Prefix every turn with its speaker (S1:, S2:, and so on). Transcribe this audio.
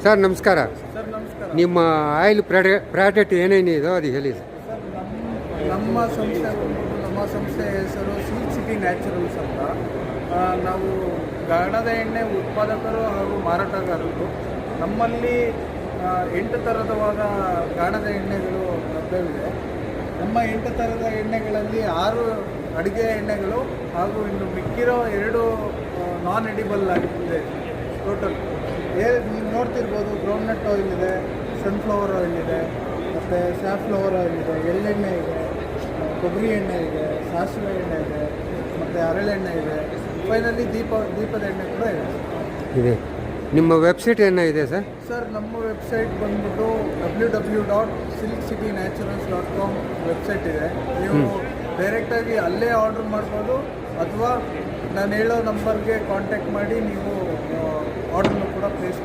S1: Sir ನಮಸ್ಕಾರ.
S2: Sir ನಮಸ್ಕಾರ.
S1: ನಿಮ್ಮ ಆಯಿಲ್ ಪ್ರಾಡಕ್ಟ್ ಏನೇನಿದೋ ಅದು ಹೇಳಿ ಸರ್.
S2: ನಮ್ಮ ಸಂಸ್ಥೆ ಹೆಸರು ಸಿಲ್ಕ್ ಸಿಟಿ ನ್ಯಾಚುರಲ್ಸ್ ಅಂತ. ನಾವು ಗಾಣದ ಎಣ್ಣೆ ಉತ್ಪಾದಕರು ಹಾಗೂ ಮಾರಾಟಗಾರರು. ನಮ್ಮಲ್ಲಿ 8 ಥರದವಾದ ಗಾಣದ ಎಣ್ಣೆಗಳು ಲಭ್ಯವಿದೆ. ನಮ್ಮ 8 ಥರದ ಎಣ್ಣೆಗಳಲ್ಲಿ 6 ಅಡುಗೆ ಎಣ್ಣೆಗಳು ಹಾಗೂ ಇನ್ನು ಮಿಕ್ಕಿರೋ 2 ನಾನ್ ಎಡಿಬಲ್ ಆಗಿದೆ. ಟೋಟಲ್ ನೀವು ನೋಡ್ತಿರ್ಬೋದು, ಗ್ರೌಂಡ್ನಟ್ ಆಯಿಲ್ ಇದೆ, ಸನ್ಫ್ಲವರ್ ಆಯಿಲ್ ಇದೆ, ಮತ್ತು ಸ್ಯಾಫ್ಲವರ್ ಆಯಿಲ್ ಇದೆ, ಎಳ್ಳೆಣ್ಣೆ ಇದೆ, ಕೊಬ್ಬರಿ ಎಣ್ಣೆ ಇದೆ, ಸಾಸಿವೆ ಎಣ್ಣೆ ಇದೆ, ಮತ್ತು ಹರಳೆಣ್ಣೆ ಇದೆ. ಫೈನಲಿ ದೀಪದ ಎಣ್ಣೆ ಕೂಡ ಇದೆ.
S1: ನಿಮ್ಮ ವೆಬ್ಸೈಟ್ ಏನಿದೆ ಸರ್?
S2: ಸರ್ ನಮ್ಮ ವೆಬ್ಸೈಟ್ ಬಂದ್ಬಿಟ್ಟು www.silkcitynnaturals.com ವೆಬ್ಸೈಟ್ ಇದೆ. ನೀವು ಡೈರೆಕ್ಟಾಗಿ ಅಲ್ಲೇ ಆರ್ಡ್ರ್ ಮಾಡ್ಬೋದು, ಅಥವಾ ನಾನು ಹೇಳೋ ನಂಬರ್ಗೆ ಕಾಂಟ್ಯಾಕ್ಟ್ ಮಾಡಿ ನೀವು ಆರ್ಡ್ರನ್ನು ಕೂಡ ಪ್ಲೇಸ್ ಮಾಡಿ.